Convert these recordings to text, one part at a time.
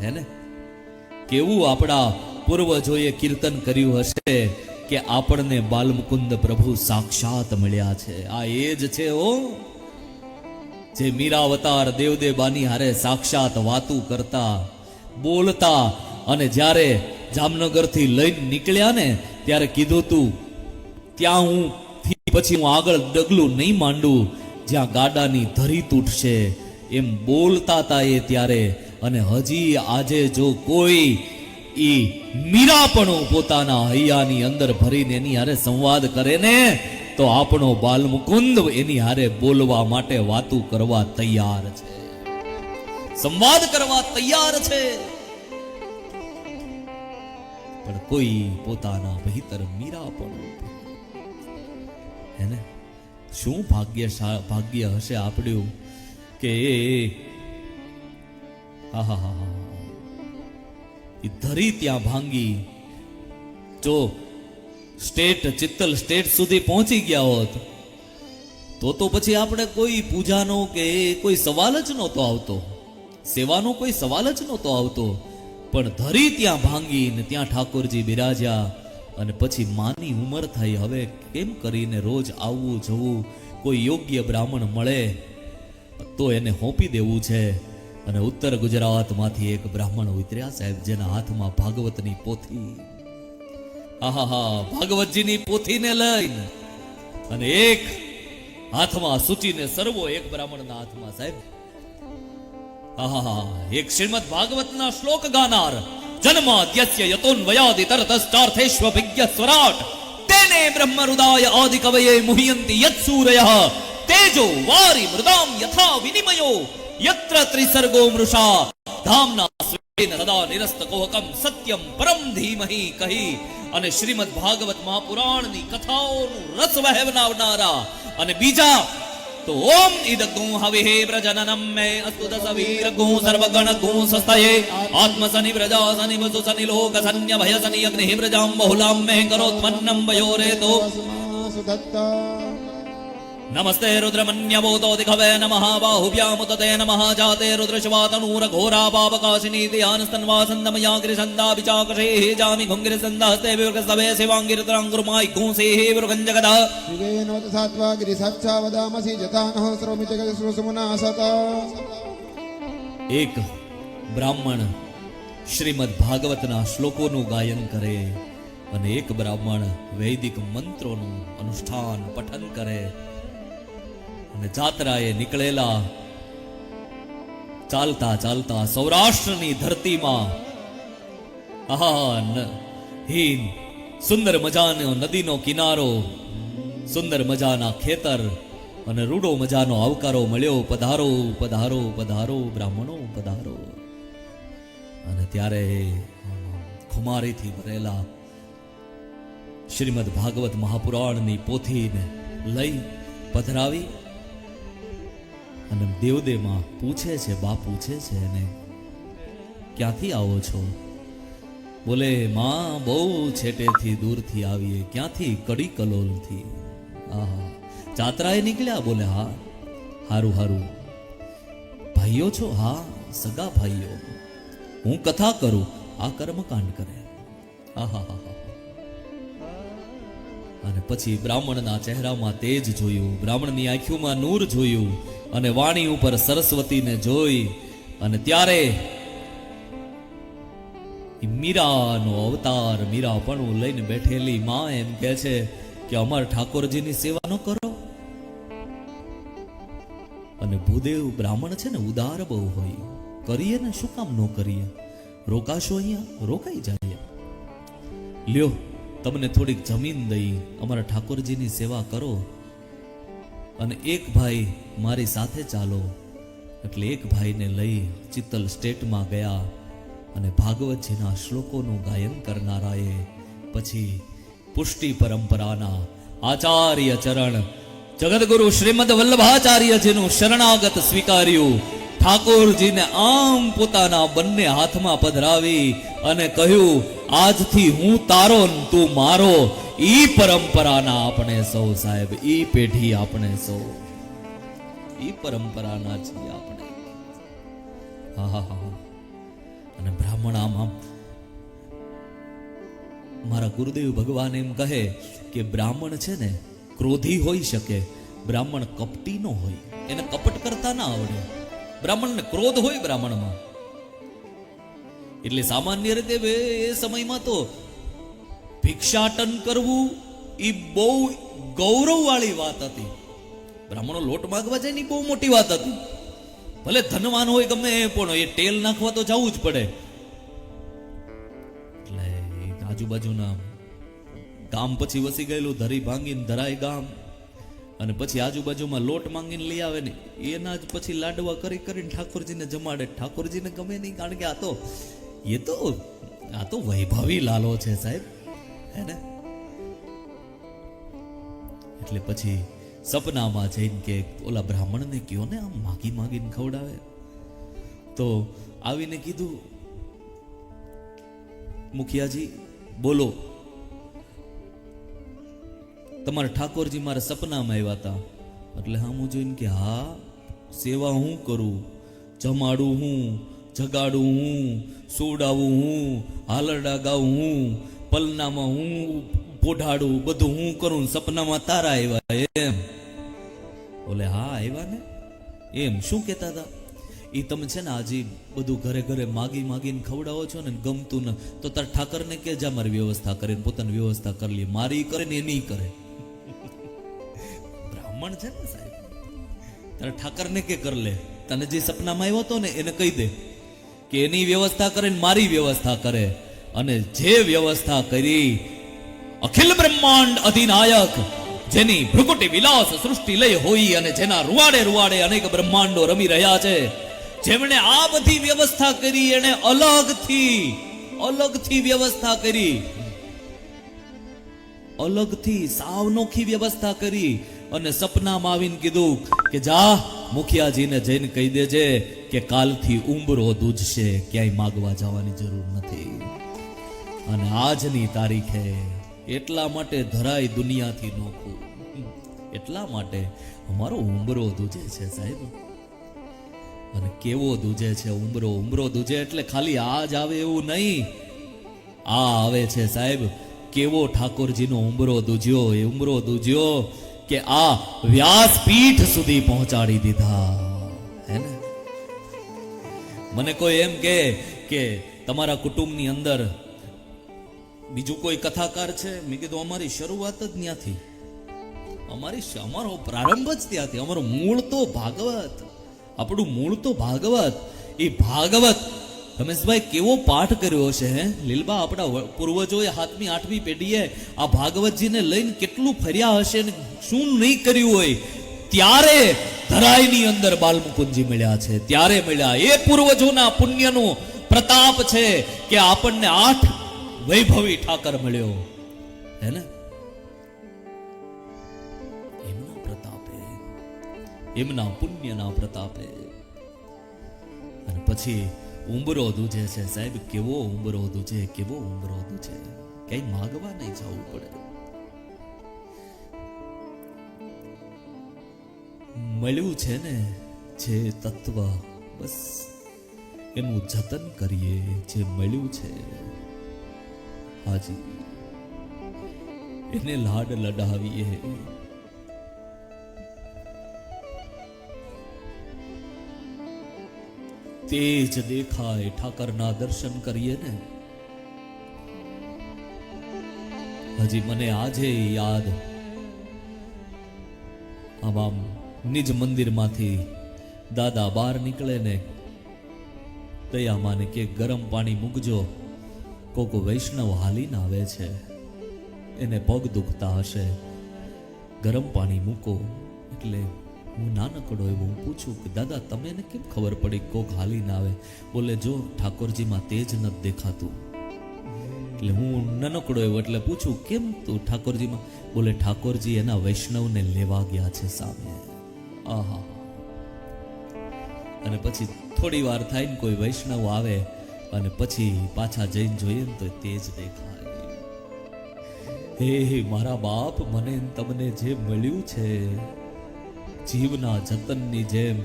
હે ને? કેવું આપણા પૂર્વજોએ કીર્તન કર્યું હશે કે આપણને બાલમુકુંદ પ્રભુ સાક્ષાત મળ્યા છે. આ એ જ છે ઓ જે મીરાવતાર દેવદેબાની હારે સાક્ષાત વાતું કરતા બોલતા. અને જ્યારે જામનગરથી લઈને નીકળ્યા ને ત્યારે કીધું તું ત્યાં હું પછી હું આગળ ડગલું નહીં માંડું જ્યાં ગાડાની ધરી તૂટશે, એમ બોલતા હતા એ ત્યારે. અને હજી આજે જો કોઈ ઈ મીરાપણું પોતાના હૈયાની અંદર ભરીને એની હારે સંવાદ કરે ને તો આપણો બાલમુકુંદ એની હારે બોલવા માટે વાતું કરવા તૈયાર છે, સંવાદ કરવા તૈયાર છે. પણ કોઈ પોતાના ભીતર મીરાપણું એને શું ભાગ્ય હશે આપણું કે ધરી ત્યાં ભાંગી. જો સ્ટેટ ચિત્તલ સ્ટેટ સુધી પહોંચી ગયા હોત તો પછી આપણે કોઈ પૂજાનો કે કોઈ સવાલ જ નહોતો આવતો, સેવાનો કોઈ સવાલ જ નહોતો આવતો. પણ ધરી ત્યાં ભાંગી ને ત્યાં ઠાકોરજી બિરાજ્યા. અને પછી માની ઉંમર થઈ, હવે કેમ કરીને રોજ આવવું જવું, કોઈ યોગ્ય બ્રાહ્મણ મળે તો એને હોંપી દેવું છે. અને ઉત્તર ગુજરાતમાંથી એક બ્રાહ્મણ ઉતર્યા સાહેબ, જેના હાથમાં ભાગવતની પોથી, ભાગવતજીની પોથીને લઈને અને એક હાથમાં સૂચીને સરવો એક બ્રાહ્મણના હાથમાં સાહેબ, એક શ્રીમદ ભાગવતના શ્લોક ગાનાર. જન્માદ્યસ્ય યતોન્વયાદિ તરતશ્ચાર્થેષ્વ વિજ્ઞ સ્વરાટ તેને બ્રહ્મરુદાય આદિ કવયે મુહ્યન્તિ યત્સૂરયઃ તેજો વારી મૃદામ યથા વિનિમયો યત્ર ત્રિસર્ગો મૃષા ધામના સ્વેન સદા નિરસ્તકોહકમ સત્યમ પરમ ધીમહિ કહી. અને શ્રીમદ ભાગવત મહાપુરાણની કથાઓનું રસ વહેવનાવનારા. અને બીજા તો ઓમ ઇદગું હવિહે પ્રજનનમ મે અસ્તુ દસવીર ગું સર્વગણ ગું સસ્તયે આત્મસનિ પ્રજા સનિ વસુ સનિ લોક સન્ય ભય સનિ અગ્નિ પ્રજામ બહુલામ મે કરોત્મન્નમ વયોરે તો નમસ્તે રુદ્રમન્યબોધો દિખવે નમઃ બાહુભ્યામુતતે નમઃ જાતે રુદ્રશવાતનૂર ઘોરા પાપકાશિની ધ્યાનસ્તન્વાસંદમયા ગિરિસંદા વિચાકશે જામિ ઘુંગિરિસંદાસ્તે વિવર્ગસ્તવે શિવાંગિરતરાંગુરમાય ઘુંસે વિવર્ગંજગદા વિવેનોત સાત્વા ગિરિસચ્છા વદામસી જતાનઃ શ્રોમિ જગત્સુમના સતા. એક બ્રાહ્મણ શ્રીમદ ભાગવતના શ્લોકોનું ગાયન કરે અને એક બ્રાહ્મણ વૈદિક મંત્રોનું અનુષ્ઠાન પઠન કરે. અને જાત્રાએ નીકળેલા ચાલતા ચાલતા સૌરાષ્ટ્રની ધરતીમાં સુંદર મજાનો નદીનો કિનારો, સુંદર મજાના ખેતર અને રૂડો મજાનો આવકારો મળ્યો. પધારો પધારો પધારો બ્રાહ્મણો પધારો. અને ત્યારે ખુમારીથી ભરેલા શ્રીમદ ભાગવત મહાપુરાણની પોથીને લઈ પધરાવી. અને દેવદેમાં પૂછે છે, બા પૂછે છે એને, ક્યાંથી આવો છો? બોલે માં બહુ છેટેથી દૂરથી આવીએ. ક્યાંથી? કડી કલોલથી. જાત્રાએ નીકળ્યા? બોલે હા. હારું હારું. ભાઈઓ છો? હા, સગા ભાઈઓ. હું કથા કરું, આ કર્મકાંડ કરે. અને પછી બ્રાહ્મણના ચહેરામાં તેજ જોયું, બ્રાહ્મણની આંખોમાં નૂર જોયું અને વાણી ઉપર સરસ્વતીને જોઈ. અને ત્યારે મીરાનો અવતાર, મીરાપણું લઈને બેઠેલી માં એમ કહે છે કે અમાર ઠાકોરજીની સેવા ન કરો? અને ભૂદેવ બ્રાહ્મણ છે ને ઉદાર બહુ હોય, કરીએ ને શું કામ ન કરીએ? રોકાશો અહીંયા? રોકાઈ જાય. લ્યો તમને થોડીક જમીન દઈ, અમારા ઠાકોરજીની સેવા કરો. અને એક ભાઈ મારી સાથે ચાલો. એટલે એક ભાઈને લઈ ચિત્તલ સ્ટેટમાં ગયા. અને ભાગવતજીના શ્લોકોનું ગાયન કરનારાએ પછી પુષ્ટિ પરંપરાના આચાર્ય ચરણ જગતગુરુ શ્રીમદ વલ્લભાચાર્યજીનું શરણાગત સ્વીકાર્યું. ઠાકોરજીને આમ પોતાના બંને હાથમાં પધરાવી અને કહ્યું, આજથી હું તારો તું મારો. ઈ પરંપરાના આપણે સૌ સાહેબ, ઈ પેઢી આપણે સૌ ઈ પરંપરાના છીએ આપણે. અને બ્રાહ્મણ આમ મારા ગુરુદેવ ભગવાન એમ કહે કે બ્રાહ્મણ છે ને ક્રોધી હોઈ શકે, બ્રાહ્મણ કપટી નો હોય, એને કપટ કરતા ના આવડે. બ્રાહ્મણને ક્રોધ હોય બ્રાહ્મણમાં. એટલે સામાન્ય રીતે એ સમયમાં તો ભિક્ષાટન કરવું એ બહુ ગૌરવ વાળી વાત હતી. બ્રાહ્મણો લોટ માંગવા જાય ને બહુ મોટી વાત હતી. ભલે ધનવાન હોય ગમે પણ એ ટેલ નાખવા તો જવું જ પડે. એટલે આજુબાજુના ગામ પછી વસી ગયેલું ધરી ભાંગીને ધરાય ગામ, અને પછી આજુબાજુમાં લોટ માંગીને લઈ આવે ને એના જ પછી લાડવા કરી કરીને ઠાકોરજીને જમાડે. ઠાકોરજીને ગમે નહીં, કારણ કે આ તો વૈભવી લાલો છે સાહેબ, હે ને. એટલે પછી સપનામાં જઈને કે ઓલા બ્રાહ્મણને કયો ને આમ માગીને ખવડાવે. તો આવીને કીધું, મુખિયાજી બોલો, તમારા ઠાકોરજી મારા સપનામાં આવ્યા હતા. એટલે હું જોઈને કે હા, સેવા હું કરું, જમાડું હું, જગાડું હું, સુવડાવું હું, હાલરડા ગાઉં હું, પલનામાં હું પોઢાડું, બધું હું કરું. સપનામાં તારા આવ્યા એમ? બોલે હા આવ્યા ને. એમ શું કહેતા હતા? એ તમે છે ને આજે બધું ઘરે ઘરે માગીને ખવડાવો છો ને, ગમતું ને તો તાર ઠાકરને કે જા મારી વ્યવસ્થા કરીને પોતાની વ્યવસ્થા કરી લે, મારી કરે ને એની કરે. બ્રાહ્મણ છે ને સાહેબ, તારે ઠાકરને કે કર લે, તને જે સપનામાં આવ્યો હતો ને એને કહી દે કે એની વ્યવસ્થા કરે ને મારી વ્યવસ્થા કરે. અને જે વ્યવસ્થા કરી અખિલ બ્રહ્માંડ અધિનાયક, જેની ભૃકુટી વિલાસ સૃષ્ટિ લય હોય અને જેના રૂવાડે અનેક બ્રહ્માંડો રમી રહ્યા છે, જેમણે આ બધી વ્યવસ્થા કરી, એને અલગથી વ્યવસ્થા કરી, અલગથી સાવનોખી વ્યવસ્થા કરી. અને સપનામાં આવીને કીધું કે જા મુખિયાજીને જઈને કહી દેજે કે કાલથી ઉંબરો દૂજશે, ક્યાંય માગવા જવાની જરૂર નથી. અને આજની તારીખે એટલા માટે ધરાય દુનિયાથી નોખું, એટલા માટે અમારો ઉંબરો દૂજે છે સાહેબ. અને કેવો દૂજે છે ઉંબરો દૂજે એટલે ખાલી આજ આવે એવું નહીં, આ આવે છે સાહેબ. કેવો ઠાકોરજીનો ઉંબરો દૂજ્યો કે આ વ્યાસપીઠ સુધી પહોંચાડી દીધા, હે ને. મને કોઈ એમ કે તમારા કુટુંબની અંદર બીજું કોઈ કથાકાર છે? મેં કીધું અમારી શરૂઆત જ ત્યાંથી, અમારો પ્રારંભ જ ત્યાંથી. અમારું મૂળ તો ભાગવત, આપણું મૂળ તો ભાગવત. એ ભાગવત રમેશભાઈ કેવો પાઠ કર્યો છે, હે લીલબા? આપણા પૂર્વજોએ 7મી 8મી પેઢીએ આ ભાગવતજીને લઈને કેટલું ફર્યા હશે ને શું નહીં કર્યું હોય. ત્યારે ધરાઈની અંદર બાલમુકુંદજી મળ્યા છે, ત્યારે મળ્યા. એ પૂર્વજોના પુણ્યનો પ્રતાપ છે કે આપણને 8 વૈભવી ઠાકર મળ્યો, હે ને. એમના પ્રતાપે, એમના પુણ્યના પ્રતાપે. અને પછી ઉંબરો દૂજે છે સાહેબ. કેવો ઉંબરો દૂજે, ક્યાંય માગવા નહીં જવું પડે. મળ્યું છે ને જે તત્વ, બસ એનું જતન કરીએ. જે મળ્યું છે હાજી, એને લાડ લડાવીએ. તેજ દેખાય ઠાકરના દર્શન કરીએ ને. હજી મને આજે યાદ, આમ નિજ મંદિરમાંથી દાદા બહાર નીકળે ને દયામાને કે ગરમ પાણી મૂકજો, કોકો વૈષ્ણવ હાલીને આવે છે, એને પગ દુખતા હશે, ગરમ પાણી મૂકો. એટલે હું નાનકડો એવું પૂછું કે દાદા તમે એને કેમ ખબર પડી કોક હાલીને આવે? બોલે જો ઠાકોરજીમાં તેજ નથી દેખાતું. એટલે હું નાનકડો એવો એટલે પૂછું કેમ તું ઠાકોરજીમાં? બોલે ઠાકોરજી એના વૈષ્ણવને લેવા ગયા છે સામે. આહા. અને પછી થોડી વાર થાય ને કોઈ વૈષ્ણવ આવે અને પછી પાછા જઈને જોઈએ ને તો તેજ દેખાય. હે મારા બાપ, મને તમને જે મળ્યું છે જીવના જતનની જેમ,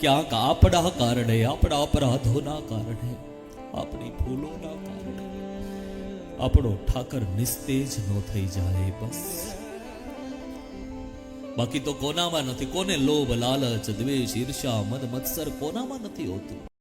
ક્યાંક આપણા કારણે, આપણા અપરાધોના કારણે આપણી ભૂલોના કારણે આપણો ઠાકર નિસ્તેજ ન થઈ જાય બસ. બાકી તો કોનામાં નથી, કોને લોભ લાલચ દ્વેષ ઈર્ષા મદ મત્સર કોનામાં નથી હોતું.